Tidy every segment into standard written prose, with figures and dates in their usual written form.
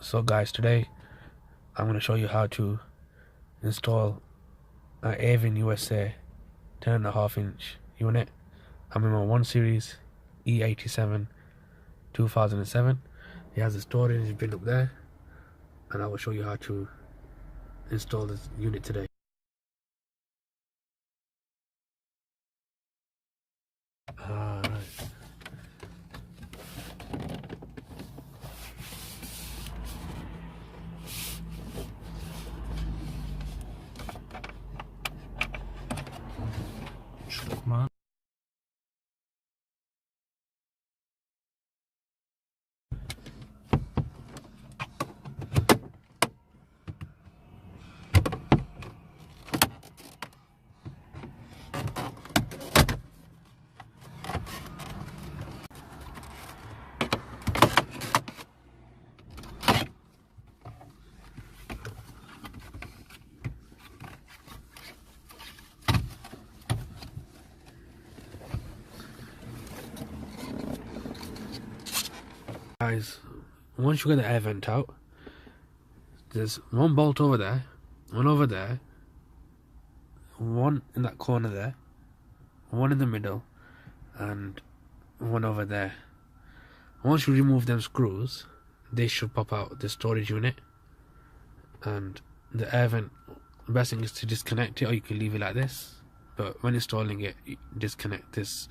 So guys, today I'm going to show you how to install an Avin USA 10.5-inch unit. I'm in my 1 Series E87 2007. It has a storage bin up there, and I will show you how to install this unit today. Alright. Come on. Guys, once you get the air vent out, there's one bolt over there, one over there, one in that corner there, one in the middle, and one over there. Once you remove them screws, they should pop out the storage unit. And the air vent, the best thing is to disconnect it, or you can leave it like this. But when installing it, you disconnect this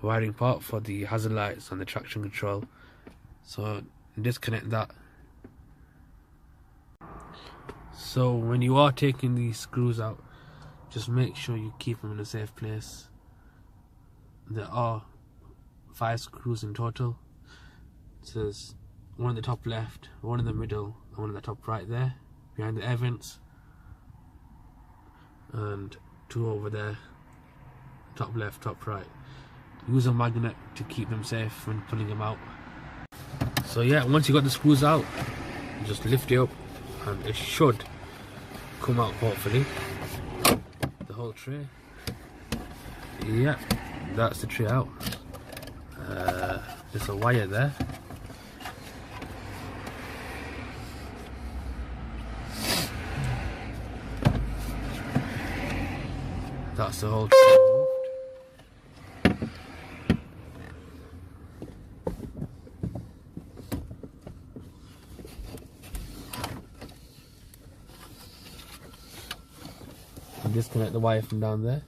wiring part for the hazard lights and the traction control. So disconnect that. So when you are taking these screws out, just make sure you keep them in a safe place. There are 5 screws in total. So there's one in the top left, one in the middle, and one in the top right there, behind the air vents, and 2 over there, top left, top right. Use a magnet to keep them safe when pulling them out. So yeah, once you got the screws out, just lift it up and it should come out, hopefully, the whole tray. Yeah, that's the tray out. There's a wire there. That's the whole tray removed. And disconnect the wire from down there.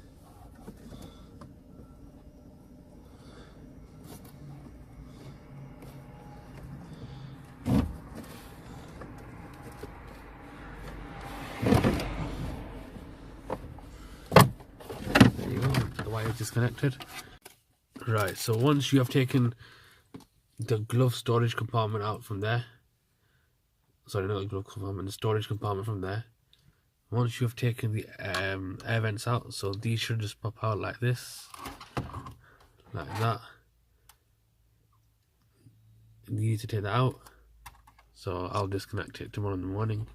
There you go, the wire is disconnected. Right, so once you have taken the glove storage compartment out from there, sorry, not the glove compartment, the storage compartment from there, once you have taken the air vents out, so these should just pop out like this, like that. You need to take that out, so I'll disconnect it tomorrow in the morning.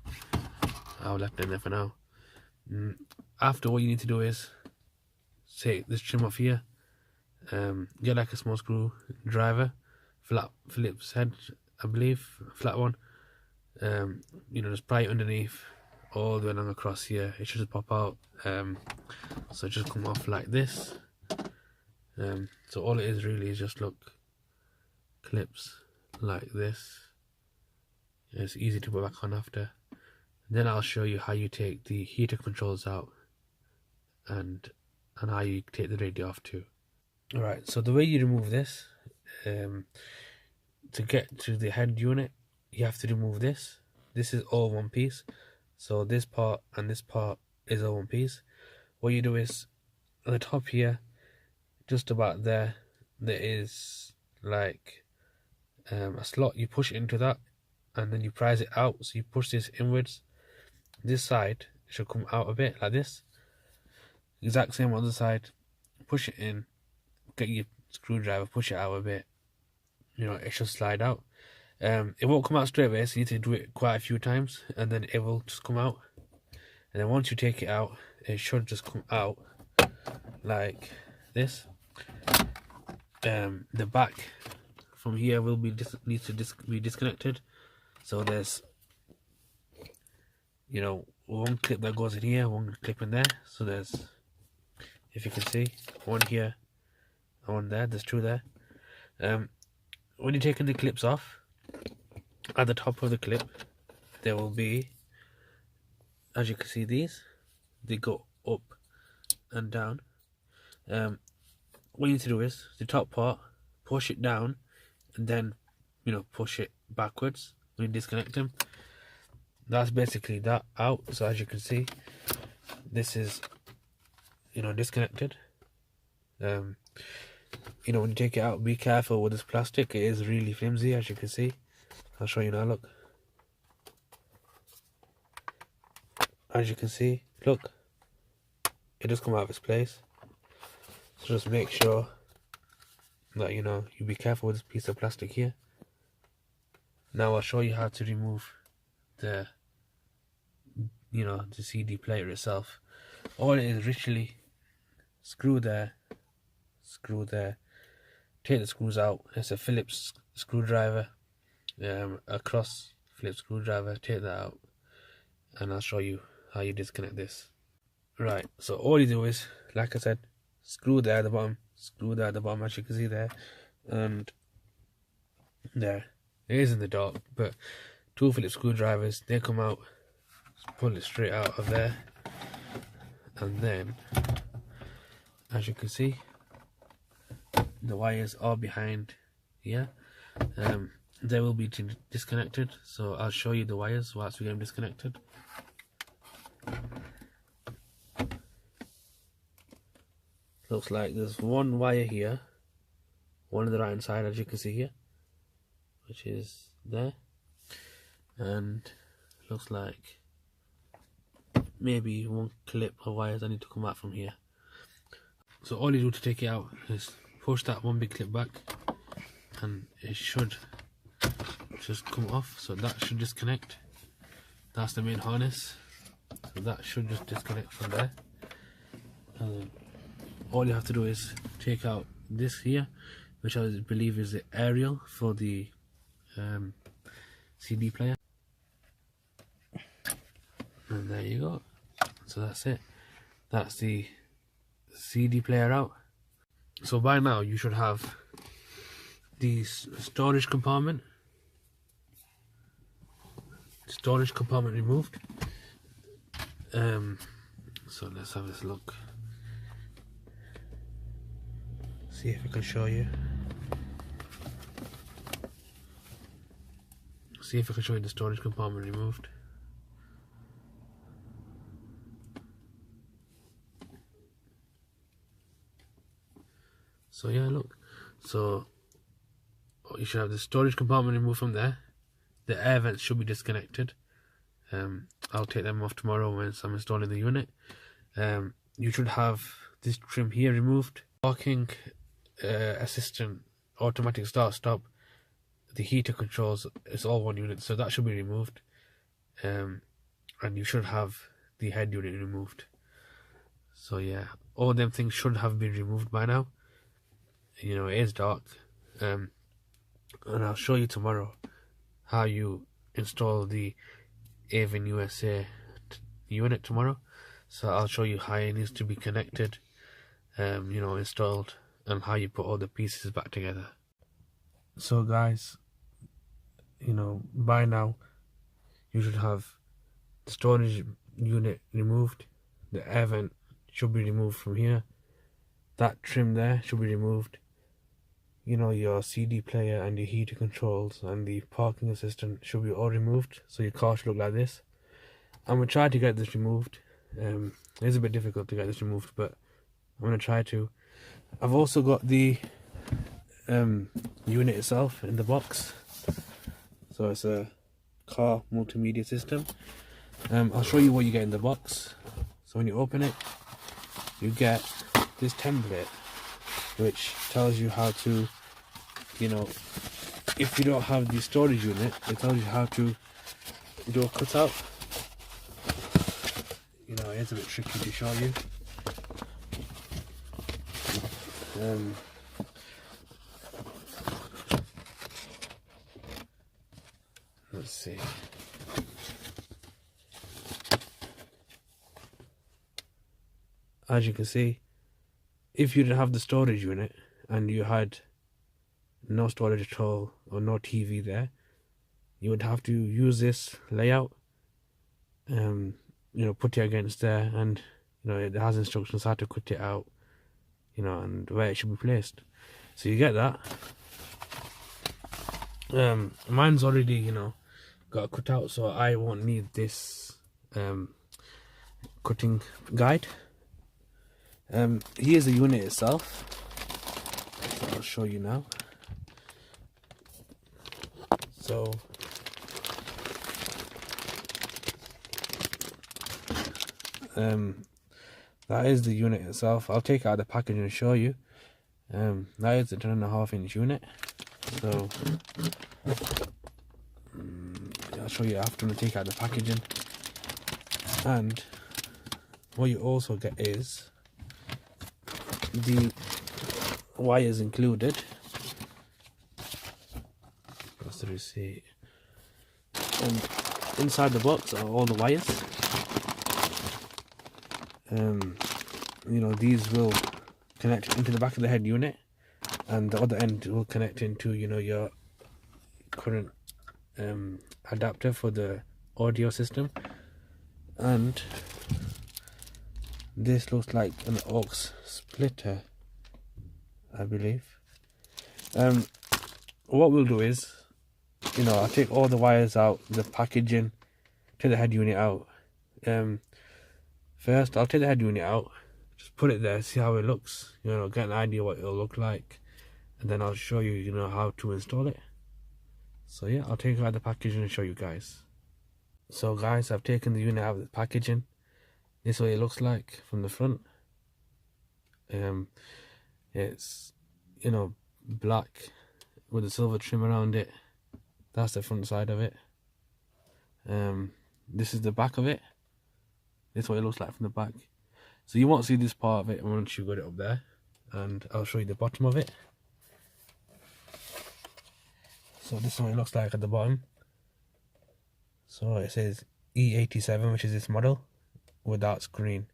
I'll left it in there for now. After, what you need to do is take this trim off here, get like a small screw driver, flat Phillips head, I believe, flat one. You know, just pry it underneath all the way along across here. It should just pop out. So just come off like this. So all it is really is just, look, clips like this. It's easy to put back on after. Then I'll show you how you take the heater controls out and how you take the radio off too. Alright, so the way you remove this, to get to the head unit, you have to remove this. This is all one piece. So this part and this part is all one piece. What you do is, at the top here, just about there, there is like a slot. You push it into that and then you prise it out. So you push this inwards. This side should come out a bit like this. Exact same on the other side. Push it in, get your screwdriver, push it out a bit. You know, it should slide out. It won't come out straight away, so you need to do it quite a few times, and then it will just come out. And then once you take it out, it should just come out like this. The back from here will be needs to be disconnected. So there's, you know, one clip that goes in here, one clip in there. So there's, if you can see, one here and one there. There's two there. When you're taking the clips off, at the top of the clip there will be, as you can see, these, they go up and down. What you need to do is the top part, push it down, and then, you know, push it backwards when you disconnect them. That's basically that out. So as you can see, this is, you know, disconnected. You know, when you take it out, be careful with this plastic. It is really flimsy, as you can see. I'll show you now. Look, as you can see, look, it does come out of its place. So just make sure that, you know, you be careful with this piece of plastic here. Now I'll show you how to remove the, you know, the CD player itself. All it is literally screw there, take the screws out. It's a Phillips screwdriver, a cross Phillips screwdriver. Take that out, and I'll show you how you disconnect this. Right, so all you do is, like I said, screw there at the bottom, as you can see there, and there. It is in the dark, but two Phillips screwdrivers, they come out, pull it straight out of there, and then, as you can see, the wires are behind here. They will be disconnected, so I'll show you the wires whilst we get them disconnected. Looks like there's one wire here, one on the right hand side, as you can see here, which is there, and looks like maybe one clip of wires that need to come out from here. So all you do to take it out is push that one big clip back, and it should just come off. So that should disconnect. That's the main harness, so that should just disconnect from there. And then all you have to do is take out this here, which I believe is the aerial for the CD player, and there you go. So that's it. That's the CD player out. So by now you should have the storage compartment removed. So let's have this look. See if I can show you. See if I can show you the storage compartment removed. So yeah, look. So you should have the storage compartment removed from there. The air vents should be disconnected. I'll take them off tomorrow once I'm installing the unit. You should have this trim here removed. Parking assistant, automatic start stop, the heater controls, it's all one unit, so that should be removed. And you should have the head unit removed. So yeah, all them things should have been removed by now. You know, it is dark, and I'll show you tomorrow how you install the Avin USA unit tomorrow. So I'll show you how it needs to be connected, you know, installed, and how you put all the pieces back together. So guys, you know, by now you should have the storage unit removed, the air vent should be removed from here, that trim there should be removed, you know, your CD player and your heater controls and the parking assistant should be all removed, so your car should look like this. I'm going to try to get this removed. It is a bit difficult to get this removed, but I'm going to try to. I've also got the unit itself in the box. So it's a car multimedia system. I'll show you what you get in the box. So when you open it, you get this template which tells you how to, you know, if you don't have the storage unit, it tells you how to do a cutout. You know, it's a bit tricky to show you. Let's see. As you can see, if you didn't have the storage unit and you had no storage at all or no TV there, you would have to use this layout, put it against there, and it has instructions how to cut it out, and where it should be placed. So you get that. Mine's already got cut out, so I won't need this cutting guide. Here's the unit itself, so I'll show you now. So that is the unit itself. I'll take it out of the package and show you. That is the 10.5-inch unit. So I'll show you after I take it out of the packaging. And what you also get is the wires included. That's the receipt. And inside the box are all the wires. These will connect into the back of the head unit, and the other end will connect into your current adapter for the audio system. And this looks like an aux splitter, I believe. What we'll do is, I'll take all the wires out, the packaging to the head unit out. First, I'll take the head unit out, just put it there, see how it looks, get an idea what it'll look like, and then I'll show you, how to install it. So yeah, I'll take out the packaging and show you guys. So guys, I've taken the unit out of the packaging. This is what it looks like from the front. It's black with a silver trim around it. That's the front side of it. This is the back of it. This is what it looks like from the back. So you won't see this part of it once you got it up there, and I'll show you the bottom of it. So this is what it looks like at the bottom. So it says E87, which is this model, without screen.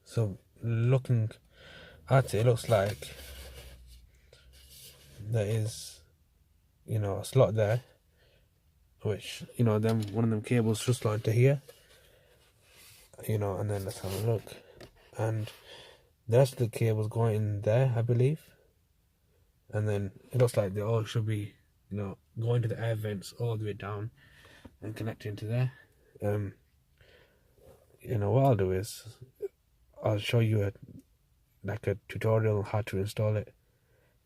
So looking at it, it looks like there is a slot there, which one of them cables just slot into here, and then let's have a look, and the rest of the cables going in there, I believe. And then it looks like they all should be going to the air vents all the way down and connecting to there. What I'll do is I'll show you a tutorial on how to install it.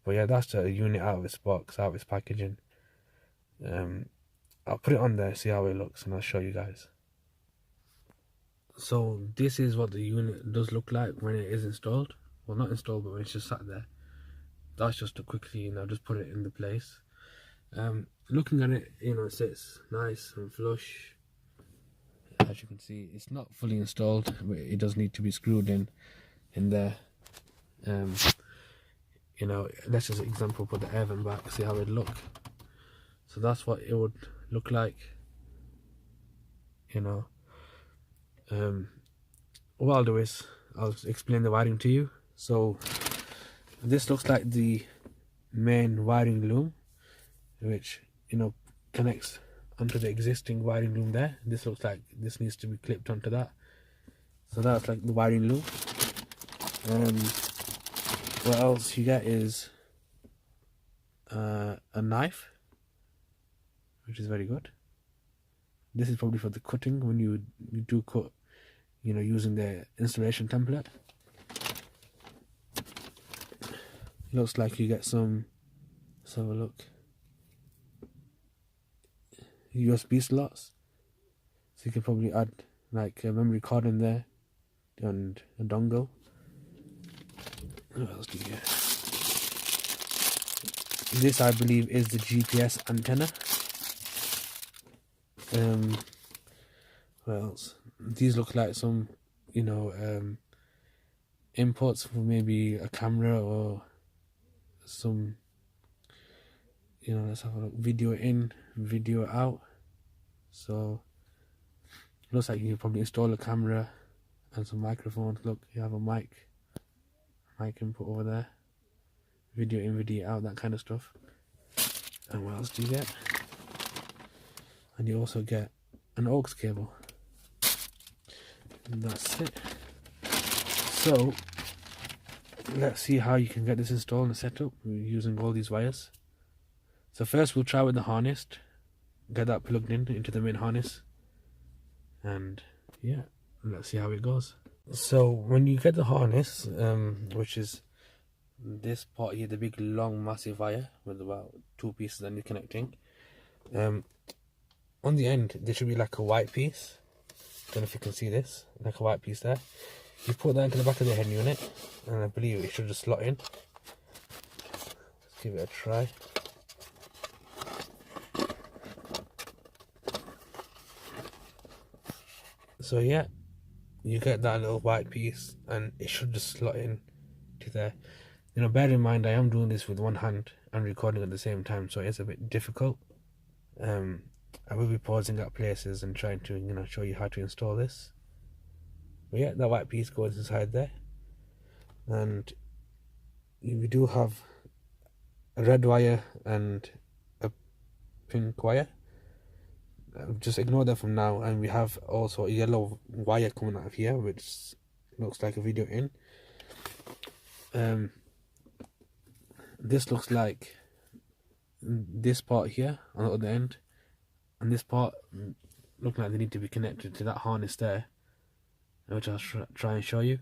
But yeah, that's the unit out of its box, out of its packaging. I'll put it on there, see how it looks, and I'll show you guys. So this is what the unit does look like when it is installed. Well, not installed, but when it's just sat there. That's just to quickly, just put it in the place. Looking at it, it sits nice and flush. As you can see, it's not fully installed, but it does need to be screwed in there. Let's just example put the Avin back, see how it look. So that's what it would look like. What I'll do is I'll explain the wiring to you. So this looks like the main wiring loom, which connects onto the existing wiring loom there. This looks like this needs to be clipped onto that. So that's like the wiring loom. What else you get is a knife, which is very good. This is probably for the cutting when you do cut, using the installation template. Looks like you get some, let's have a look, USB slots, so you could probably add like a memory card in there and a dongle. What else do you get? This, I believe, is the GPS antenna. What else? These look like some inputs for maybe a camera or some let's have a look. Video in, video out. So looks like you probably install a camera and some microphones. Look, you have a mic input over there. Video in, video out, that kind of stuff. And what else do you get? And you also get an aux cable. And that's it. So let's see how you can get this installed and set up using all these wires. So first we'll try with the harness. Get that plugged in into the main harness. And yeah, let's see how it goes. So when you get the harness, which is this part here, the big long massive wire with about 2 pieces that you're connecting, on the end there should be like a white piece. Don't know if you can see this, like a white piece there. You put that into the back of the head unit, and I believe it should just slot in. Let's give it a try. So yeah, you get that little white piece and it should just slot in to there. Bear in mind I am doing this with one hand and recording at the same time, so it's a bit difficult. I will be pausing at places and trying to show you how to install this. But yeah, that white piece goes inside there, and we do have a red wire and a pink wire. Just ignore that from now, and we have also a yellow wire coming out of here, which looks like a video in. This looks like this part here on the other end, and this part look like they need to be connected to that harness there, which I'll try and show you.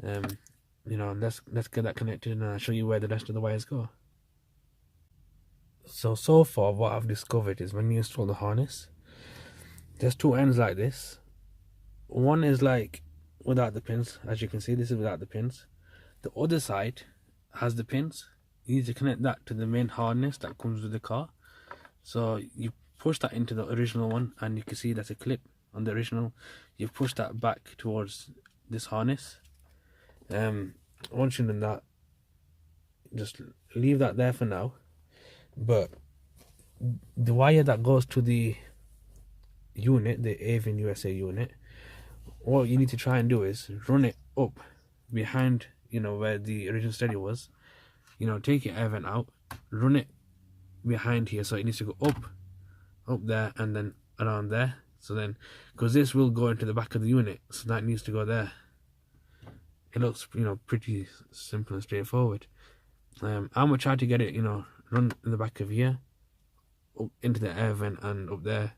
Let's get that connected, and I'll show you where the rest of the wires go. So far what I've discovered is when you install the harness, there's 2 ends like this. One is like without the pins, as you can see. This is without the pins. The other side has the pins. You need to connect that to the main harness that comes with the car. So you push that into the original one, and you can see that's a clip on the original. You push that back towards this harness. Once you've done that, just leave that there for now. But the wire that goes to the unit, the Avin USA unit, what you need to try and do is run it up behind, where the original stereo was. Take your Avin out, run it behind here, so it needs to go up there, and then around there. So then, because this will go into the back of the unit, so that needs to go there. It looks, pretty simple and straightforward. I'm gonna try to get it, run in the back of here, up into the air vent and up there.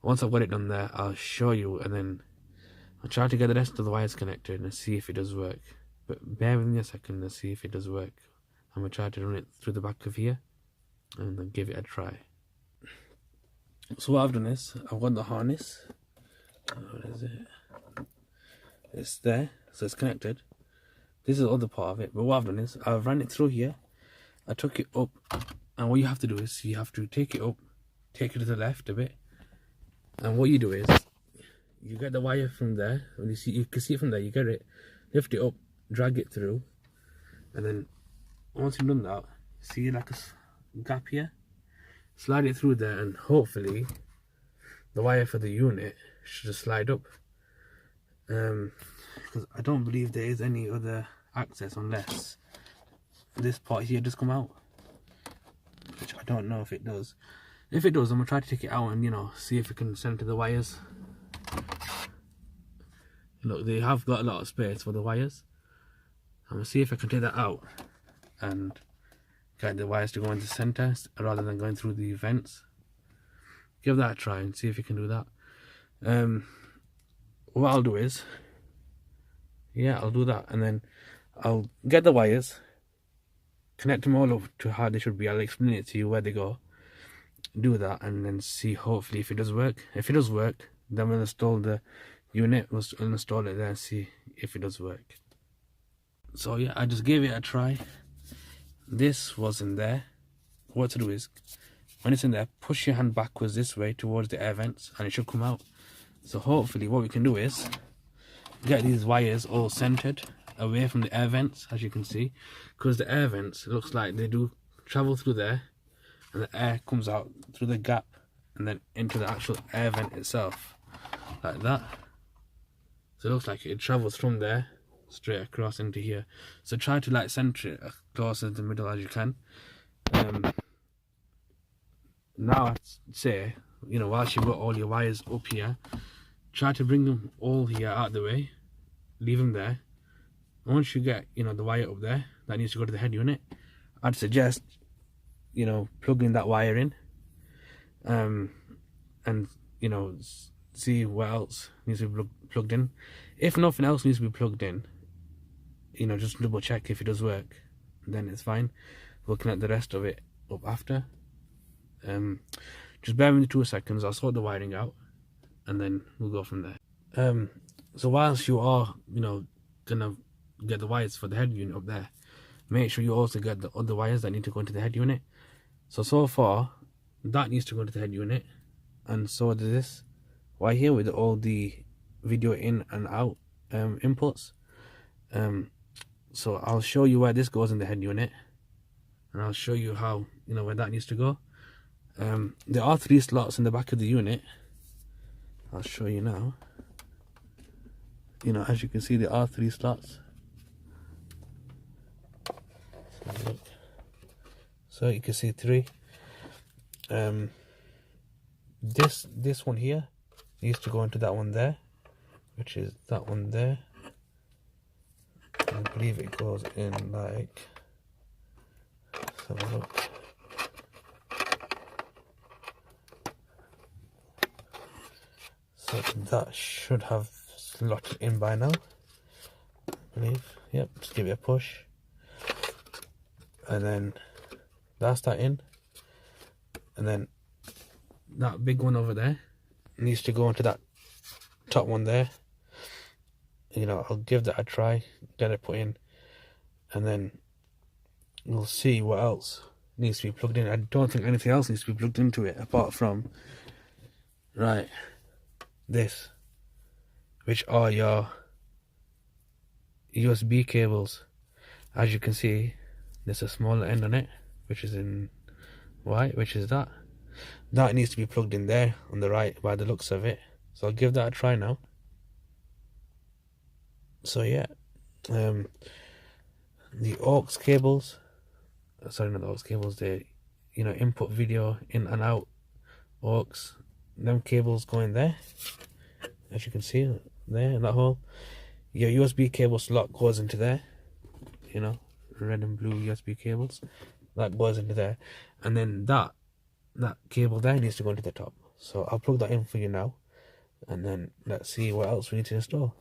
Once I've got it done there, I'll show you, and then I'll try to get the rest of the wires connected and see if it does work. But bear with me a second and see if it does work. I'm going to try to run it through the back of here and then give it a try. So what I've done is, I've got the harness. What is it? It's there, so it's connected. This is the other part of it, but what I've done is, I've ran it through here. I took it up, and what you have to do is, you have to take it up, take it to the left a bit, and what you do is, you get the wire from there, and you can see it from there, you get it, lift it up, drag it through, and then once you've done that, see like a gap here, slide it through there, and hopefully the wire for the unit should just slide up, because I don't believe there is any other access unless this part here does come out, which I don't know if it does. If it does, I'm gonna try to take it out and see if we can send it to the wires. Look, they have got a lot of space for the wires. I'm gonna see if I can take that out and get the wires to go into the center rather than going through the vents. Give that a try and see if you can do that. What I'll do is, I'll do that, and then I'll get the wires, connect them all up to how they should be. I'll explain it to you where they go, do that, and then see hopefully if it does work. If it does work, then we'll install the unit, we'll install it there and see if it does work. So yeah, I just gave it a try. This wasn't there. What to do is, when it's in there, push your hand backwards this way towards the air vents, and it should come out. So hopefully what we can do is get these wires all centered away from the air vents, as you can see, because the air vents, it looks like they do travel through there, and the air comes out through the gap and then into the actual air vent itself, like that. So it looks like it travels from there straight across into here. So try to like center it as close to the middle as you can. Now I'd say, you know, whilst you've got all your wires up here, try to bring them all here out of the way, leave them there. Once you get, you know, the wire up there that needs to go to the head unit, I'd suggest, you know, plugging that wire in, and, you know, see what else needs to be plugged in. If nothing else needs to be plugged in, you know, just double check if it does work, then it's fine. We'll connect the rest of it up after. Just bear with me 2 seconds, I'll sort the wiring out and then we'll go from there. So whilst you are, you know, gonna get the wires for the head unit up there, make sure you also get the other wires that need to go into the head unit. So far that needs to go into the head unit, and so does this wire here with all the video in and out inputs. So I'll show you where this goes in the head unit, and I'll show you how, you know, where that needs to go. There are 3 slots in the back of the unit. I'll show you now. You know, as you can see, there are 3 slots. So you can see 3. This one here needs to go into that one there, which is that one there. I believe it goes in like, let's have a look. So that should have slotted in by now, I believe. Yep, just give it a push. And then that's that in. And then that big one over there needs to go into that top one there. You know, I'll give that a try, get it put in, and then we'll see what else needs to be plugged in. I don't think anything else needs to be plugged into it apart from, right, this, which are your USB cables. As you can see, there's a smaller end on it, which is in white, which is that needs to be plugged in there on the right by the looks of it. So I'll give that a try now. So yeah, the aux cables, sorry, not the aux cables, the, you know, input video in and out aux, them cables going there, as you can see there in that hole. Your USB cable slot goes into there, you know, red and blue USB cables, that goes into there, and then that cable there needs to go into the top. So I'll plug that in for you now, and then let's see what else we need to install.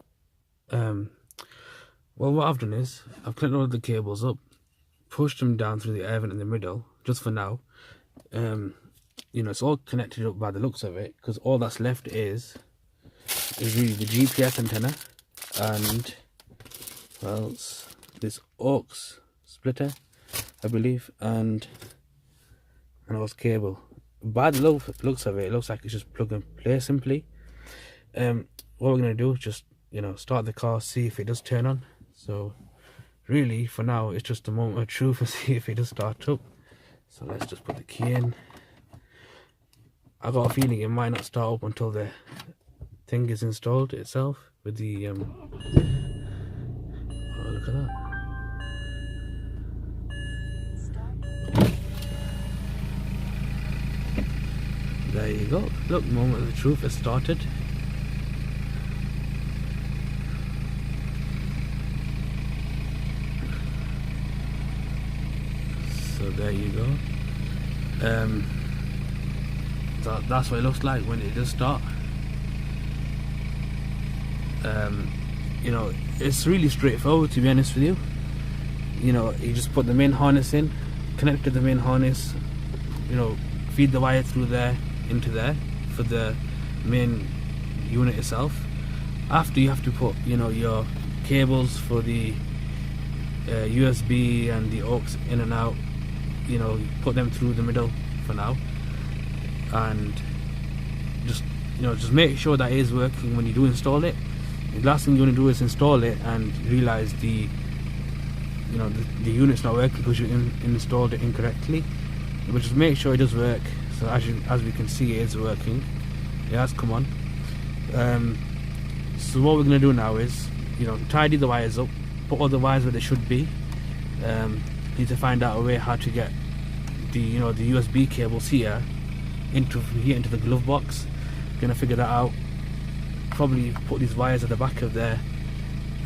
Well, what I've done is I've connected all the cables up, pushed them down through the air vent in the middle, just for now. You know, it's all connected up by the looks of it, because all that's left is really the GPS antenna and, well, this aux splitter, I believe, and an aux cable. By the looks of it, it looks like it's just plug and play simply. What we're going to do is just, you know, start the car, see if it does turn on. So really for now it's just a moment of truth to see if it does start up. So let's just put the key in. I got a feeling it might not start up until the thing is installed itself with the oh, look at that. There you go. Look, moment of the truth has started. So there you go. That's what it looks like when it does start. You know, it's really straightforward, to be honest with you. You know, you just put the main harness in, connect to the main harness, you know, feed the wire through there into there for the main unit itself. After, you have to put, you know, your cables for the USB and the aux in and out, you know, put them through the middle for now, and just, you know, just make sure that it is working when you do install it. The last thing you want to do is install it and realize the, you know, the unit's not working because you installed it incorrectly. but just make sure it does work. So as we can see, it is working. It has come on. So what we're going to do now is, tidy the wires up, put all the wires where they should be. Need to find out a way how to get the the USB cables here into the glove box. Gonna figure that out. Probably put these wires at the back of there,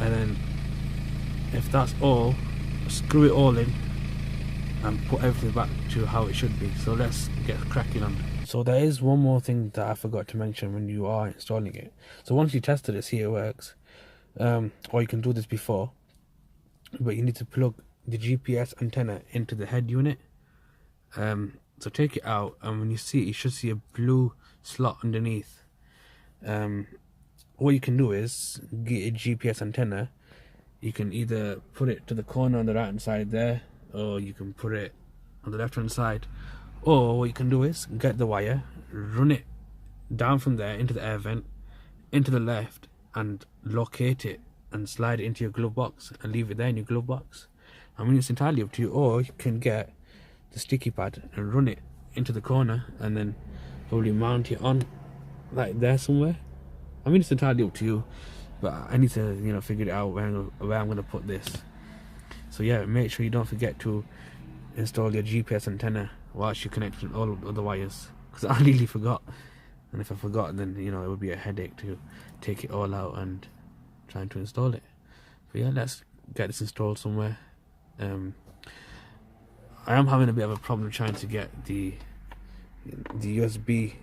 and then if that's all, screw it all in and put everything back to how it should be. So let's get cracking on. So there is one more thing that I forgot to mention when you are installing it. So once you tested it, see it works, or you can do this before, but you need to plug the GPS antenna into the head unit. So take it out, and when you see it, you should see a blue slot underneath. What you can do is get a GPS antenna. You can either put it to the corner on the right hand side there, or you can put it on the left hand side. Or what you can do is get the wire, run it down from there into the air vent, into the left, and locate it and slide it into your glove box and leave it there in your glove box. I mean, it's entirely up to you. Or you can get the sticky pad and run it into the corner and then probably mount it on like there somewhere. I mean, it's entirely up to you, but I need to figure it out where I'm going to put this. So yeah, make sure you don't forget to install your GPS antenna whilst you're connecting all of the wires, because I really forgot, and if I forgot, then it would be a headache to take it all out and trying to install it. But yeah, let's get this installed somewhere. I am having a bit of a problem trying to get the USB,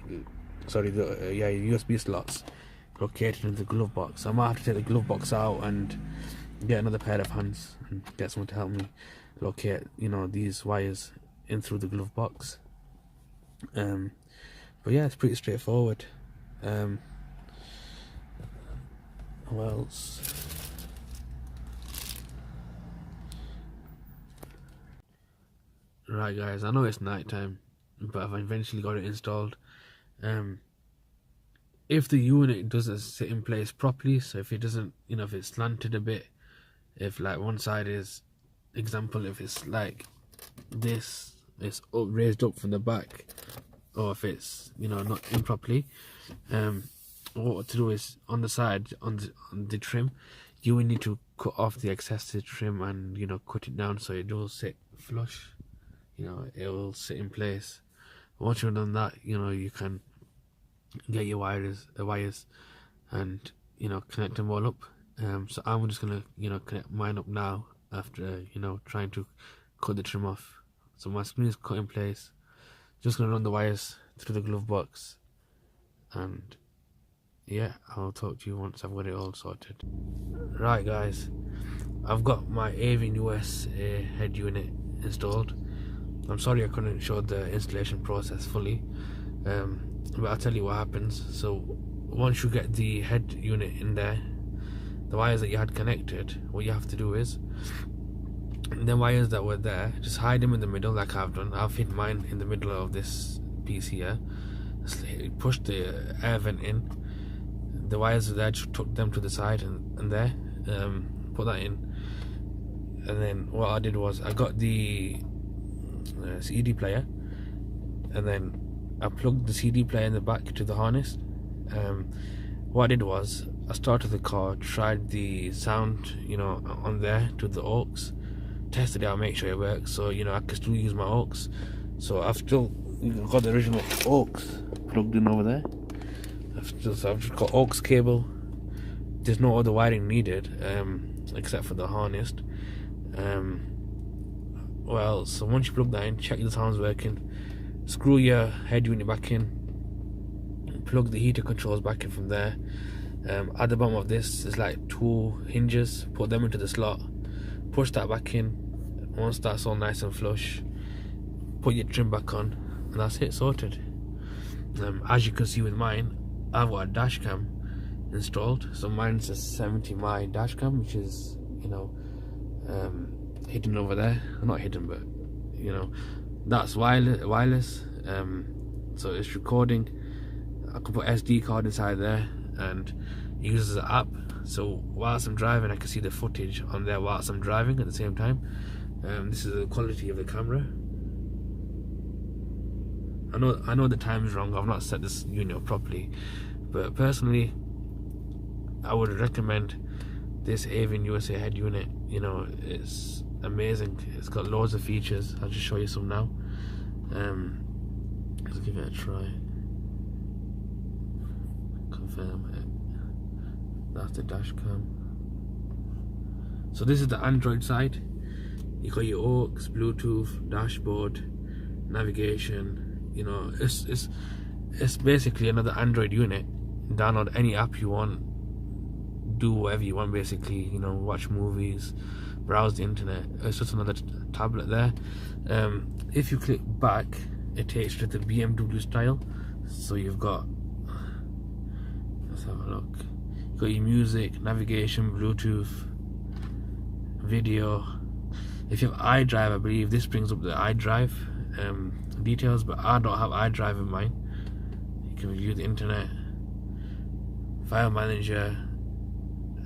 USB slots located in the glove box. I might have to take the glove box out and get another pair of hands and get someone to help me locate these wires in through the glove box. But yeah, it's pretty straightforward. What else? Right guys, I know it's night time, but I've eventually got it installed. If the unit doesn't sit in place properly, so if it doesn't, if it's slanted a bit, if like one side is, example, if it's like this, it's raised up from the back, or if it's not in properly, what to do is on the side, on the trim, you will need to cut off the excessive trim and cut it down so it does sit flush. It will sit in place. Once you've done that, you can get your wires and connect them all up. So I'm just gonna connect mine up now after trying to cut the trim off. So my screen is cut in place. Just gonna run the wires through the glove box, and yeah, I'll talk to you once I've got it all sorted. Right guys, I've got my Avin US head unit installed. I'm sorry I couldn't show the installation process fully, but I'll tell you what happens. So once you get the head unit in there, the wires that you had connected, what you have to do is, the wires that were there, just hide them in the middle like I've done. I've hid mine in the middle of this piece here. Just push the air vent in. The wires there, just took them to the side and there, put that in. And then what I did was I got the CD player, and then I plugged the CD player in the back to the harness. What I did was I started the car, tried the sound on there to the aux, tested it out, make sure it works, so I can still use my aux. So I've still got the original aux plugged in over there. I've just got aux cable. There's no other wiring needed except for the harness. Well, so once you plug that in, check the sound's working, screw your head unit back in, plug the heater controls back in from there. At the bottom of this is like 2 hinges, put them into the slot, push that back in. Once that's all nice and flush, put your trim back on, and that's it, sorted. As you can see with mine, I've got a dash cam installed. So mine's a 70mm dash cam, which is hidden over there. Not hidden, but that's wireless. So it's recording. I can put SD card inside there and use the app. So whilst I'm driving, I can see the footage on there whilst I'm driving at the same time. This is the quality of the camera. I know the time is wrong. I've not set this unit up properly, but personally, I would recommend this Avin USA head unit. You know, it's amazing. It's got loads of features. I'll just show you some now. Let's give it a try. Confirm it. That's the dash cam. So this is the Android side. You got your aux, Bluetooth, dashboard, navigation. You know, it's basically another Android unit. Download any app you want, do whatever you want basically. You know, watch movies, browse the internet. It's just another tablet there. If you click back, it takes you to the BMW style. So you've got, let's have a look. You've got your music, navigation, Bluetooth, video. If you have iDrive, I believe this brings up the iDrive details, but I don't have iDrive in mine. You can view the internet, file manager.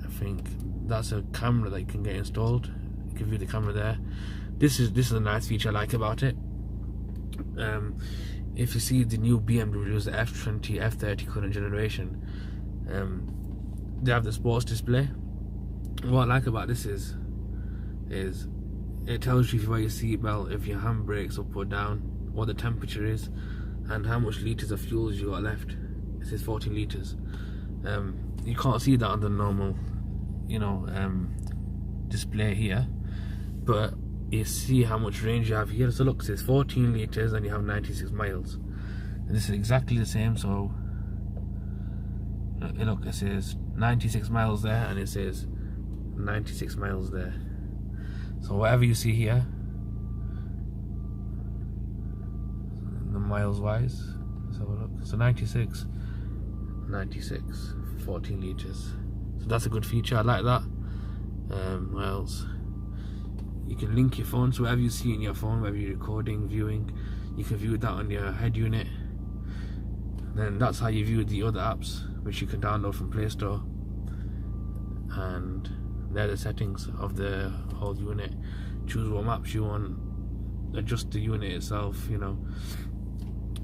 I think that's a camera that you can get installed. You can view the camera there. This is a nice feature I like about it. If you see the new BMWs, the F20, F30 current generation, they have the sports display. What I like about this is it tells you if you wear your seatbelt, if your handbrake's up or down, what the temperature is, and how much litres of fuel you got left. It says 14 litres. You can't see that on the normal, you know, display here, but you see how much range you have here. So look, it says 14 litres and you have 96 miles. And this is exactly the same. So look, it says 96 miles there and it says 96 miles there. So whatever you see here, the miles wise, let's have a look. So 96, 14 litres. So that's a good feature, I like that. What else? You can link your phone, so whatever you see in your phone, whether you're recording, viewing, you can view that on your head unit. Then that's how you view the other apps, which you can download from Play Store. And they're the settings of the whole unit. Choose what maps you want, adjust the unit itself, you know.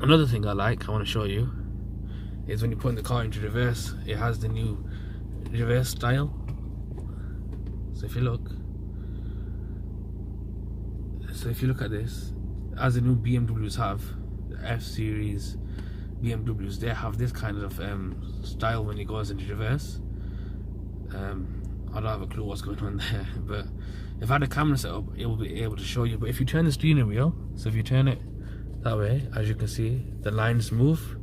Another thing I want to show you, is when you put the car into reverse, it has the new reverse style. So if you look at this, as the new BMWs have, the F series BMWs, they have this kind of style when it goes into reverse. I don't have a clue what's going on there, but if I had a camera set up, it will be able to show you. But if you turn the steering wheel, so if you turn it that way, as you can see, the lines move.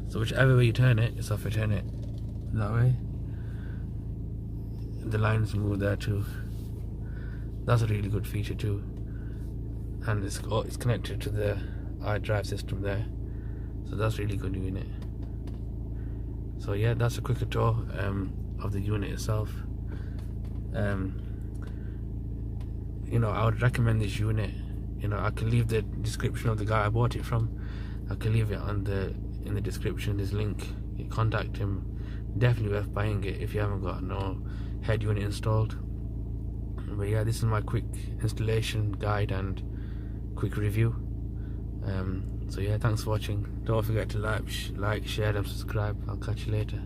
So whichever way you turn it, it's if I turn it that way, the lines move there too. That's a really good feature too. And it's connected to the iDrive system there. So that's really good unit. So yeah, that's a quick tour of the unit itself. You know, I would recommend this unit. You know, I can leave the description of the guy I bought it from. I can leave it in the description, this link. You contact him. Definitely worth buying it if you haven't got no head unit installed. But yeah, this is my quick installation guide and quick review. So yeah, thanks for watching. Don't forget to like, share and subscribe. I'll catch you later.